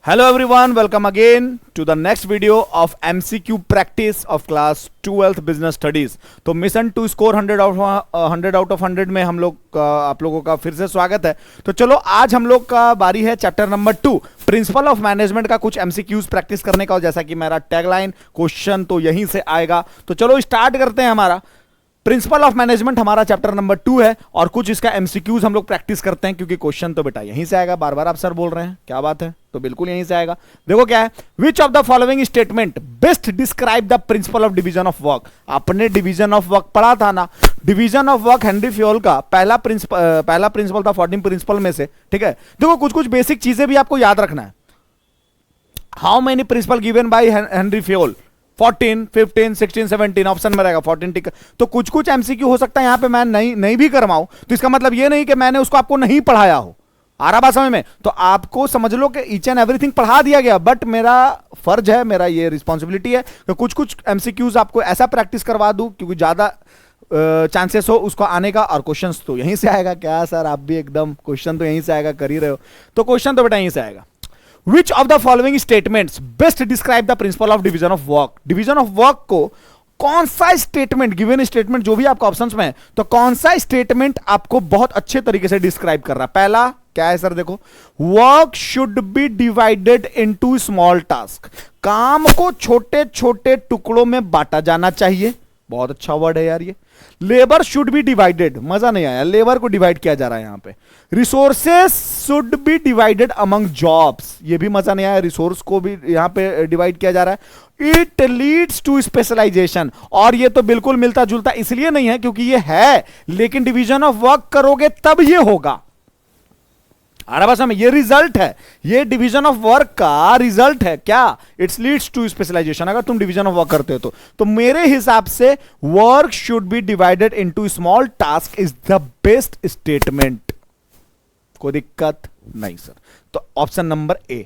Hello everyone, welcome again to the next video of MCQ practice of class 12th business studies। तो mission to score 100 out of 100 में हम लोग आप लोगों का फिर से स्वागत है। तो चलो आज हम लोग का बारी है chapter number 2 principal of management का कुछ MCQs प्रैक्टिस करने का। और जैसा कि मेरा टैगलाइन क्वेश्चन तो यहीं से आएगा, तो चलो स्टार्ट करते हैं। हमारा प्रिंसिपल ऑफ मैनेजमेंट हमारा चैप्टर नंबर 2 है और कुछ इसका MCQs हम लोग प्रैक्टिस करते हैं क्योंकि क्वेश्चन तो बेटा यहीं से आएगा। बार बार आप सर बोल रहे हैं, क्या बात है, तो बिल्कुल यहीं से आएगा। देखो क्या है, विच of the following statement best describe the principle of division of work. आपने डिवीजन ऑफ वर्क पढ़ा था ना, division of work Henry Fayol का पहला प्रिंसिपल था 14 प्रिंसिपल में से, ठीक है। देखो कुछ कुछ बेसिक चीजें भी आपको याद रखना है। How many principle given by Henry Fayol? 14, 15, 16, 17 option में रहेगा 14 टिक। तो कुछ कुछ एमसीक्यू हो सकता है यहां पे मैं नहीं भी करवाऊं, तो इसका मतलब ये नहीं कि मैंने उसको आपको नहीं पढ़ाया हो। आ रहा बात समझ में? तो आपको समझ लो कि ईच एंड एवरीथिंग पढ़ा दिया गया, बट मेरा फर्ज है, मेरा ये रिस्पॉन्सिबिलिटी है कि कुछ कुछ एमसीक्यूज आपको ऐसा प्रैक्टिस करवा दूं क्योंकि ज्यादा चांसेस हो उसको आने का। और क्वेश्चंस तो यहीं से आएगा। क्या सर आप भी एकदम क्वेश्चन तो यहीं से आएगा, कर ही रहे हो, तो क्वेश्चन तो बेटा यहीं से आएगा। Which of the following statements best describe the principle of division of work? Division of work को कौन सा स्टेटमेंट, गिवन स्टेटमेंट जो भी आपका ऑप्शंस में है, तो कौन सा स्टेटमेंट आपको बहुत अच्छे तरीके से डिस्क्राइब कर रहा है? पहला क्या है सर? देखो, work should be divided into small task. काम को छोटे छोटे टुकड़ों में बांटा जाना चाहिए। बहुत अच्छा वर्ड है यार ये। लेबर शुड बी डिवाइडेड, मजा नहीं आया, लेबर को डिवाइड किया जा रहा है यहां पे। Resources should be divided among jobs, ये भी मजा नहीं आया, रिसोर्स को भी यहां पे डिवाइड किया जा रहा है। इट लीड्स टू स्पेशलाइजेशन, और ये तो बिल्कुल मिलता जुलता इसलिए नहीं है क्योंकि ये है, लेकिन डिवीजन ऑफ वर्क करोगे तब ये होगा। में ये रिजल्ट है, ये डिवीजन ऑफ वर्क का रिजल्ट है। क्या? Its leads to specialization. अगर तुम डिवीजन ऑफ वर्क करते हो तो मेरे हिसाब से work should be divided into small task is the best statement. कोई दिक्कत नहीं सर, तो ऑप्शन नंबर ए।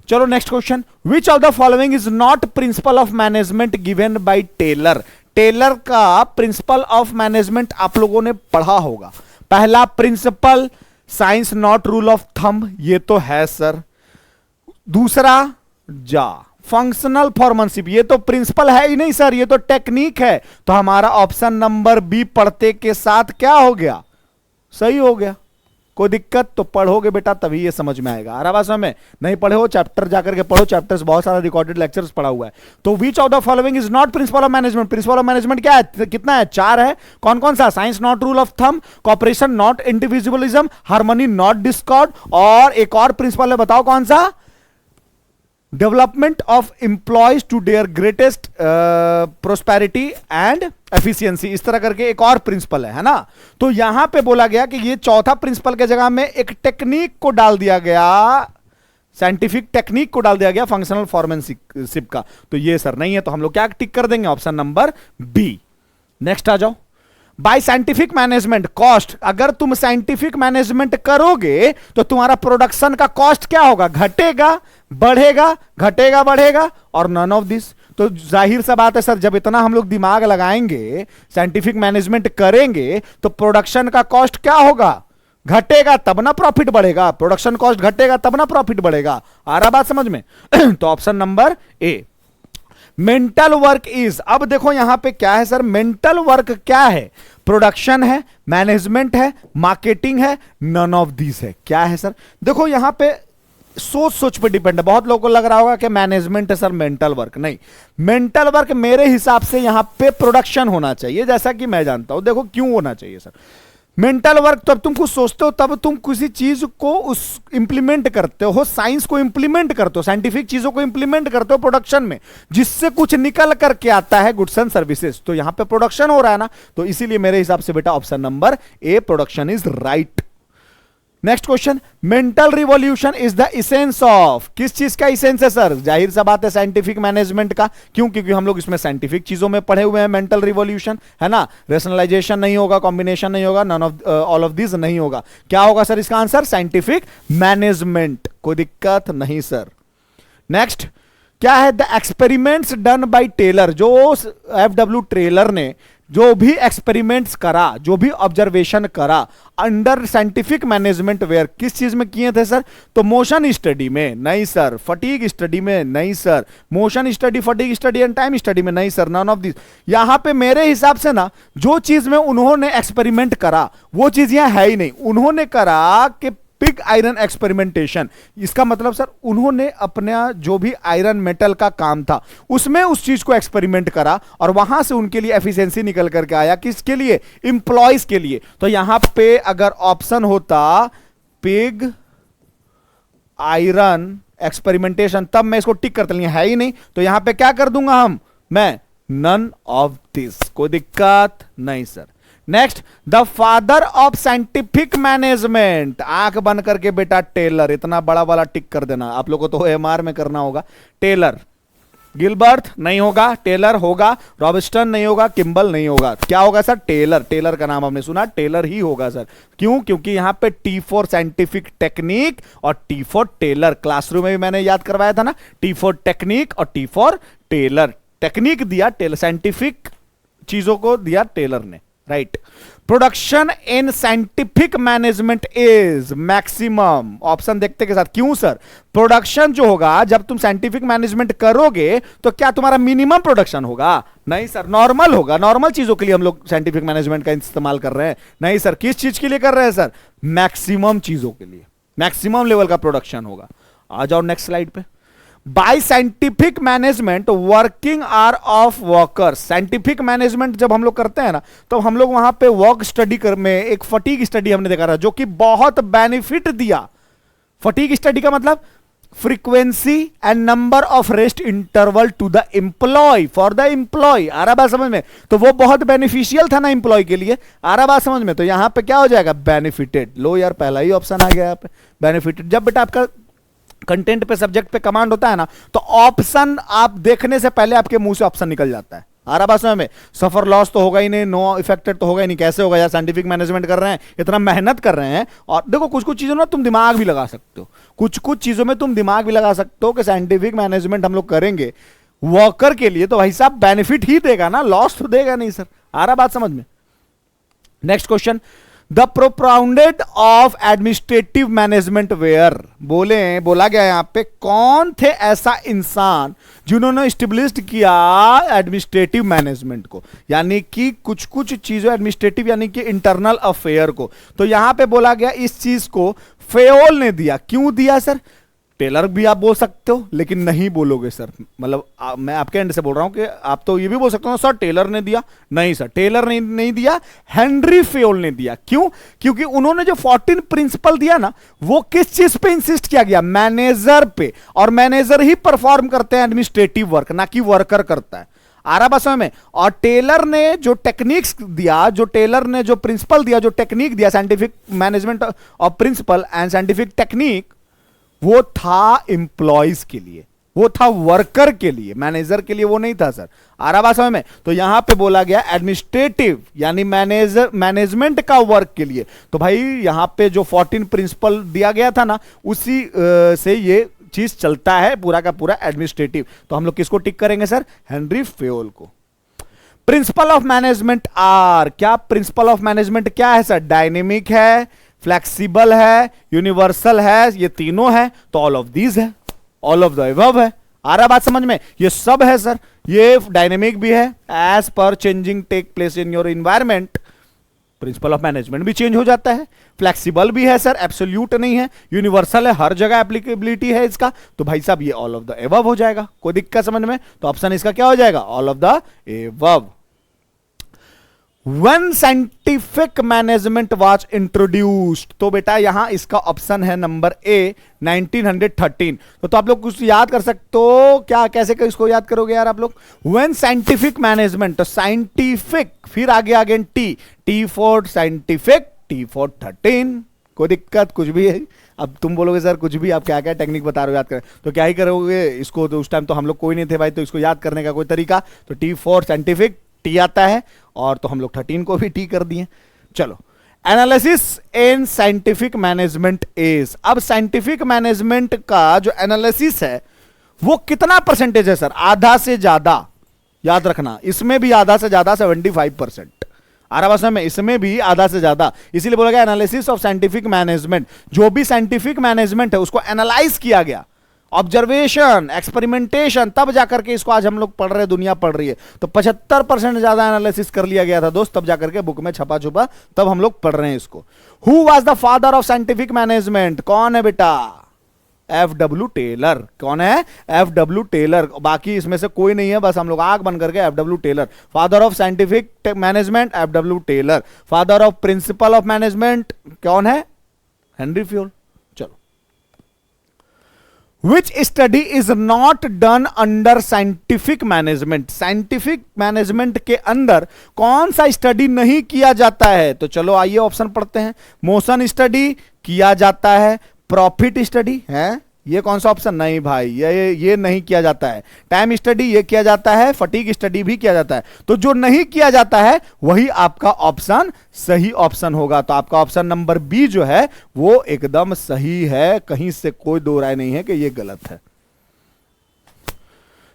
चलो next question, which of the following is not principle of management given by Taylor? Taylor का प्रिंसिपल ऑफ मैनेजमेंट आप लोगों ने पढ़ा होगा। पहला principle science not rule of thumb, ये तो है सर। दूसरा फंक्शनल फॉर्मनशिप, ये तो प्रिंसिपल है ही नहीं सर, ये तो टेक्निक है। तो हमारा ऑप्शन नंबर बी पढ़ते के साथ क्या हो गया? सही हो गया। कोई दिक्कत? तो पढ़ोगे बेटा तभी ये समझ में आएगा। आ रहा बात समझ में? नहीं पढ़े हो चैप्टर जाकर के पढ़ो, चैप्टर्स बहुत सारा रिकॉर्डेड लेक्चर्स पढ़ा हुआ है। तो which of the following is not principle of management? Principle of management क्या है, कितना है? 4 है। कौन कौन सा? Science not rule of thumb, cooperation not individualism, harmony not discord, और एक और प्रिंसिपल है, बताओ कौन सा? Development of employees to their greatest prosperity and efficiency, इस तरह करके एक और प्रिंसिपल है ना। तो यहां पे बोला गया कि ये चौथा प्रिंसिपल के जगह में एक टेक्निक को डाल दिया गया, साइंटिफिक टेक्निक को डाल दिया गया फंक्शनल फॉर्मनशिप का। तो ये सर नहीं है, तो हम लोग क्या टिक कर देंगे? Option number B. नेक्स्ट आ जाओ, बाय साइंटिफिक मैनेजमेंट कॉस्ट। अगर तुम साइंटिफिक मैनेजमेंट करोगे तो तुम्हारा प्रोडक्शन का कॉस्ट क्या होगा? घटेगा, बढ़ेगा, घटेगा, बढ़ेगा, और नन ऑफ दिस। तो जाहिर सा बात है सर, जब इतना हम लोग दिमाग लगाएंगे, साइंटिफिक मैनेजमेंट करेंगे, तो प्रोडक्शन का कॉस्ट क्या होगा? घटेगा तब ना प्रॉफिट बढ़ेगा। प्रोडक्शन कॉस्ट घटेगा तब ना प्रॉफिट बढ़ेगा। आ रहा बात समझ में? तो option number A. Mental work is, अब देखो यहां पे क्या है सर? मेंटल वर्क क्या है? प्रोडक्शन है, मैनेजमेंट है, मार्केटिंग है, नन ऑफ दिस है। क्या है सर? देखो यहां पे सोच सोच पे डिपेंड है। बहुत लोगों को लग रहा होगा कि मैनेजमेंट है सर, मेंटल वर्क नहीं। मेंटल वर्क मेरे हिसाब से यहां पे प्रोडक्शन होना चाहिए, जैसा कि मैं जानता हूं। देखो क्यों होना चाहिए सर मेंटल वर्क? तब तुम कुछ सोचते हो, तब तुम किसी चीज को उस इंप्लीमेंट करते हो, साइंस को इंप्लीमेंट करते हो, साइंटिफिक चीजों को इंप्लीमेंट करते हो प्रोडक्शन में, जिससे कुछ निकल करके आता है गुड्स एंड सर्विसेज। तो यहां पे प्रोडक्शन हो रहा है ना, तो इसीलिए मेरे हिसाब से बेटा option number A production is right. Next question, mental revolution is the essence of, किस चीज का इसेंस है सर? जाहिर सा बात है साइंटिफिक मैनेजमेंट का। क्यों? क्योंकि हम लोग इसमें साइंटिफिक चीजों में पढ़े हुए हैं। मेंटल रिवॉल्यूशन है ना, रेशनलाइजेशन नहीं होगा, कॉम्बिनेशन नहीं होगा, none of all of this नहीं होगा। क्या होगा सर इसका आंसर? Scientific management. कोई दिक्कत नहीं सर। नेक्स्ट क्या है? The experiments done by Taylor, जो एफडब्ल्यू टेलर ने जो भी एक्सपेरिमेंट्स करा, जो भी ऑब्जर्वेशन करा अंडर साइंटिफिक मैनेजमेंट वेयर, किस चीज में किए थे सर? तो मोशन स्टडी में नहीं सर, फटीग स्टडी में नहीं sir, motion study, fatigue study and time study में नहीं सर, नन ऑफ दिस। यहां पे मेरे हिसाब से ना जो चीज में उन्होंने एक्सपेरिमेंट करा वो चीज यहां है ही नहीं। उन्होंने करा कि पिग आयरन एक्सपेरिमेंटेशन, इसका मतलब सर उन्होंने अपना जो भी आयरन मेटल का काम था उसमें उस चीज को एक्सपेरिमेंट करा और वहां से उनके लिए एफिशिएंसी निकल करके आया। किसके लिए? इंप्लॉइज के लिए। तो यहां पे अगर ऑप्शन होता पिग आयरन एक्सपेरिमेंटेशन, तब मैं इसको टिक करता, है ही नहीं, तो यहां पे क्या कर दूंगा मैं नन ऑफ दिस। कोई दिक्कत नहीं sir. Next, the father of scientific management, आंख बंद करके बेटा टेलर, इतना बड़ा वाला टिक कर देना। आप लोगों को तो एमआर में करना होगा। टेलर, गिलबर्ट नहीं होगा, टेलर होगा, रॉबस्टन नहीं होगा, किम्बल नहीं होगा, क्या होगा सर? टेलर। टेलर का नाम हमने सुना, टेलर ही होगा सर। क्यों? क्योंकि यहां पे टी फॉर साइंटिफिक टेक्निक और टी फॉर टेलर, क्लासरूम में भी मैंने याद करवाया था ना, टी फॉर टेक्निक और टी फॉर टेलर। टेक्निक दिया टेलर, साइंटिफिक चीजों को दिया टेलर ने, right. Production in scientific management is maximum, option देखते के साथ। क्यों सर? प्रोडक्शन जो होगा जब तुम साइंटिफिक मैनेजमेंट करोगे तो क्या तुम्हारा मिनिमम प्रोडक्शन होगा? नहीं सर, नॉर्मल होगा। नॉर्मल चीजों के लिए हम लोग साइंटिफिक मैनेजमेंट का इस्तेमाल कर रहे हैं। नहीं सर, किस चीज के लिए कर रहे हैं सर? मैक्सिमम चीजों के लिए, मैक्सिमम लेवल का प्रोडक्शन होगा। आ जाओ नेक्स्ट स्लाइड पे। Bye scientific management working hour of workers, scientific management जब हम लोग करते हैं ना तो हम लोग वहां पे वर्क स्टडी कर में एक फटीग स्टडी हमने देखा था जो कि बहुत बेनिफिट दिया। फटीग स्टडी का मतलब frequency and number of rest interval to the employ, for the employ. आ रहा बात समझ में? तो वो बहुत बेनिफिशियल था ना एम्प्लॉय के लिए। आ रहा बात समझ में? तो यहां पे क्या हो जाएगा? बेनिफिटेड। लो यार, पहला ही ऑप्शन आ गया यहाँ पे, बेनिफिटेड। जब बेटा आपका कंटेंट पे, सब्जेक्ट पे कमांड होता है ना तो ऑप्शन आप देखने से पहले आपके मुंह से ऑप्शन निकल जाता है। आ रहा बात में? सफर लॉस तो होगा ही नहीं, नो इफेक्टेड तो होगा ही नहीं। कैसे होगा यार? साइंटिफिक मैनेजमेंट कर रहे हैं, इतना मेहनत कर रहे हैं। और देखो कुछ कुछ चीजों में तुम दिमाग भी लगा सकते हो, कुछ कुछ चीजों में तुम दिमाग भी लगा सकते हो कि साइंटिफिक मैनेजमेंट हम लोग करेंगे वर्कर के लिए तो भाई साहब बेनिफिट ही देगा ना, लॉस तो देगा नहीं सर। आ रहा बात समझ में? Next question, the propounded of administrative management were, बोला गया यहां पे कौन थे ऐसा इंसान जिन्होंने स्टेब्लिश किया एडमिनिस्ट्रेटिव मैनेजमेंट को, यानी कि कुछ कुछ चीजों एडमिनिस्ट्रेटिव यानी कि इंटरनल अफेयर को। तो यहां पे बोला गया इस चीज को फेयोल ने दिया। क्यों दिया सर? टेलर भी आप बोल सकते हो लेकिन नहीं बोलोगे सर, मतलब मैं आपके एंड से बोल रहा हूं कि आप तो ये भी बोल सकते हो सर टेलर ने दिया। नहीं सर, टेलर ने नहीं दिया, हेनरी फेयोल ने दिया। क्यों? क्योंकि उन्होंने जो 14 प्रिंसिपल दिया ना वो किस चीज पे इंसिस्ट किया गया? मैनेजर पे। और मैनेजर ही परफॉर्म करते हैं एडमिनिस्ट्रेटिव वर्क, ना कि वर्कर करता है। आ रहा बस में? और टेलर ने जो टेक्निक्स दिया, जो टेलर ने जो प्रिंसिपल दिया, जो टेक्निक दिया, scientific management of principle and scientific technique, वो था एम्प्लॉइज के लिए, वो था वर्कर के लिए, मैनेजर के लिए वो नहीं था सर। आ रहा बात समझ में? तो यहां पे बोला गया एडमिनिस्ट्रेटिव यानी मैनेजमेंट का वर्क के लिए। तो भाई यहां पे जो 14 प्रिंसिपल दिया गया था ना उसी से ये चीज चलता है पूरा का पूरा एडमिनिस्ट्रेटिव। तो हम लोग किसको टिक करेंगे सर? हेनरी फेयोल को। प्रिंसिपल ऑफ मैनेजमेंट आर, क्या प्रिंसिपल ऑफ मैनेजमेंट क्या है सर? डायनेमिक है, फ्लेक्सिबल है, यूनिवर्सल है, ये तीनों है। तो ऑल ऑफ दीज है, ऑल ऑफ द अबव है। आ रहा बात समझ में? ये सब है सर। ये डायनेमिक भी है, as per changing take place in your environment principle of management भी चेंज हो जाता है। फ्लेक्सिबल भी है सर, एब्सोल्यूट नहीं है। यूनिवर्सल है, हर जगह एप्लीकेबिलिटी है इसका। तो भाई साहब ये ऑल ऑफ द अबव हो जाएगा। कोई दिक्कत समझ में? तो ऑप्शन इसका क्या हो जाएगा? All of the above. When scientific management was introduced, तो बेटा यहां इसका ऑप्शन है नंबर ए 1913। तो आप लोग कुछ याद कर सकते हो क्या? कैसे इसको याद करोगे यार आप लोग? When scientific management, तो साइंटिफिक फिर आगे आगे T for scientific, T for 13। कोई दिक्कत कुछ भी है? अब तुम बोलोगे सर कुछ भी, आप क्या क्या टेक्निक बता रहे हो याद करें, तो क्या ही करोगे इसको? तो उस टाइम तो हम लोग कोई नहीं थे भाई, तो इसको याद करने का कोई तरीका? तो टी फॉर साइंटिफिक, टी आता है, और तो हम लोग 13 को भी टी कर दिए। चलो, analysis in scientific management is, अब साइंटिफिक मैनेजमेंट का जो एनालिसिस है वो कितना परसेंटेज है सर? आधा से ज्यादा। याद रखना, इसमें भी आधा से ज्यादा 75%। आराम में इसमें भी आधा से ज्यादा, इसीलिए बोला गया एनालिसिस ऑफ साइंटिफिक मैनेजमेंट। जो भी साइंटिफिक मैनेजमेंट है उसको एनालाइज किया गया, ऑब्जर्वेशन, एक्सपेरिमेंटेशन, तब जाकर के इसको आज हम लोग पढ़ रहे, दुनिया पढ़ रही है। तो 75% ज्यादा एनालिसिस कर लिया गया था दोस्त, तब जाकर के बुक में छपा छुपा, तब हम लोग पढ़ रहे हैं इसको। Who was the father of scientific management? कौन है बेटा? FW Taylor. कौन है? FW Taylor. बाकी इसमें से कोई नहीं है, बस हम लोग आग बन करके FW Taylor. Father of scientific management FW Taylor. Father of principle of management कौन है? Henry Fayol. चलो, which study is not done under scientific management? Scientific management के अंदर कौन सा स्टडी नहीं किया जाता है? तो चलो आइए ऑप्शन पढ़ते हैं। मोशन स्टडी किया जाता है, प्रॉफिट स्टडी है, ये कौन सा ऑप्शन? नहीं भाई, ये नहीं किया जाता है। टाइम स्टडी ये किया जाता है, फटीग स्टडी भी किया जाता है। तो जो नहीं किया जाता है वही आपका ऑप्शन सही ऑप्शन होगा। तो आपका ऑप्शन नंबर बी जो है वो एकदम सही है, कहीं से कोई दो राय नहीं है कि ये गलत है।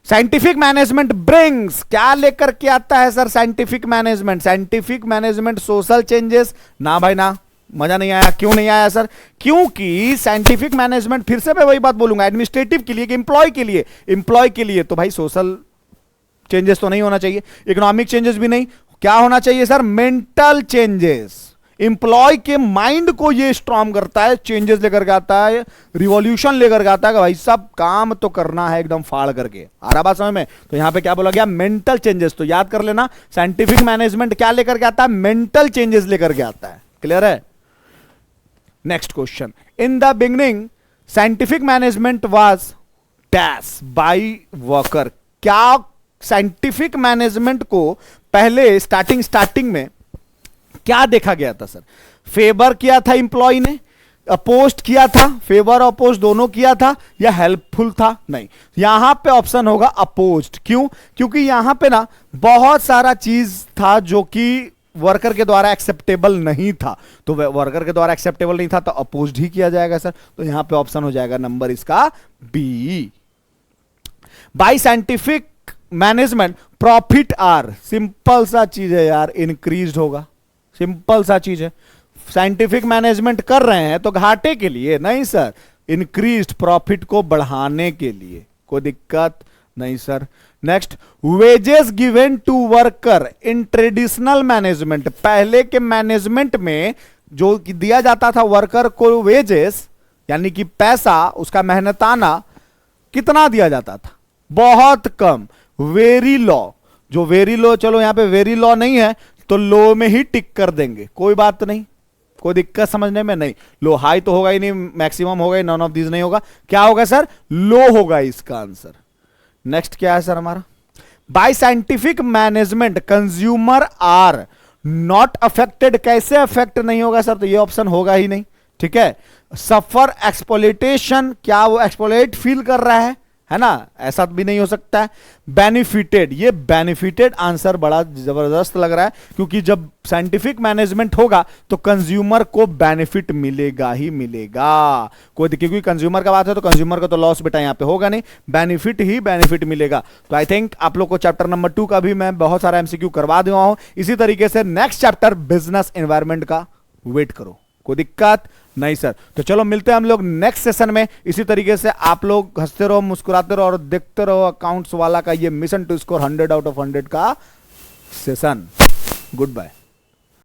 साइंटिफिक मैनेजमेंट ब्रिंग्स, क्या लेकर के आता है sir scientific management? Scientific management social changes? ना भाई ना, मजा नहीं आया। क्यों नहीं आया सर? क्योंकि साइंटिफिक मैनेजमेंट, फिर से मैं वही बात बोलूंगा, एडमिनिस्ट्रेटिव के लिए कि एम्प्लॉय के लिए, तो भाई सोशल चेंजेस तो नहीं होना चाहिए, इकोनॉमिक चेंजेस भी नहीं। क्या होना चाहिए सर? Mental changes. एम्प्लॉय के माइंड को ये स्ट्रॉन्ग करता है, चेंजेस लेकर के आता है, रिवॉल्यूशन लेकर के आता है कि भाई सब काम तो करना है एकदम फाड़ करके। आ रहा बात समझ में? तो यहां पे क्या बोला गया? Mental changes. तो याद कर लेना, साइंटिफिक मैनेजमेंट क्या लेकर के आता है? मेंटल चेंजेस लेकर के आता है। क्लियर है? Next question, in the beginning scientific management was dash by worker. क्या साइंटिफिक मैनेजमेंट को पहले स्टार्टिंग में क्या देखा गया था सर? फेवर किया था एम्प्लॉय ने, अपोस्ट किया था, फेवर अपोस्ट दोनों किया था, या हेल्पफुल था? नहीं, यहां पे ऑप्शन होगा अपोज्ड। क्यों? क्योंकि यहां पे ना बहुत सारा चीज था जो कि वर्कर के द्वारा एक्सेप्टेबल नहीं था। तो वर्कर के द्वारा एक्सेप्टेबल नहीं था तो अपोज्ड ही किया जाएगा सर। तो यहां पे ऑप्शन हो जाएगा नंबर इसका B. By scientific management profit are, simple सा चीज है यार, इंक्रीज्ड होगा। सिंपल सा चीज है, साइंटिफिक मैनेजमेंट कर रहे हैं तो घाटे के लिए नहीं सर, इंक्रीज्ड प्रॉफिट को बढ़ाने के लिए। कोई दिक्कत नहीं sir. Next, wages given to worker in traditional management. पहले के मैनेजमेंट में जो दिया जाता था वर्कर को वेजेस, यानी कि पैसा, उसका मेहनताना कितना दिया जाता था? बहुत कम। वेरी लॉ, जो वेरी लॉ, चलो यहां पे वेरी लॉ नहीं है तो लो में ही टिक कर देंगे, कोई बात नहीं, कोई दिक्कत समझने में नहीं। लो हाई तो होगा ही नहीं, मैक्सिमम होगा ही, नॉन ऑफ दीज नहीं होगा। क्या होगा सर? लो होगा इसका आंसर। नेक्स्ट क्या है सर हमारा? By scientific management consumer are not affected. कैसे अफेक्ट नहीं होगा सर? तो ये ऑप्शन होगा ही नहीं। ठीक है। सफर एक्सप्लॉइटेशन, क्या वो एक्सप्लॉइट फील कर रहा है ना? ऐसा भी नहीं हो सकता है। बेनिफिटेड, ये बेनिफिटेड आंसर बड़ा जबरदस्त लग रहा है, क्योंकि जब साइंटिफिक मैनेजमेंट होगा तो कंज्यूमर को बेनिफिट मिलेगा ही मिलेगा। क्योंकि कंज्यूमर का बात है तो कंज्यूमर का तो लॉस बेटा यहां पे होगा नहीं, बेनिफिट ही बेनिफिट मिलेगा। तो आई थिंक आप लोग को चैप्टर नंबर 2 का भी मैं बहुत सारा एमसीक्यू करवा दूंगा हूं। इसी तरीके से नेक्स्ट चैप्टर बिजनेस एनवायरनमेंट का वेट करो, कोई दिक्कत नहीं सर। तो चलो मिलते हैं हम लोग नेक्स्ट सेशन में। इसी तरीके से आप लोग हंसते रहो, मुस्कुराते रहो और देखते रहो अकाउंट्स वाला का ये mission to score 100 out of 100 का सेशन। Good bye.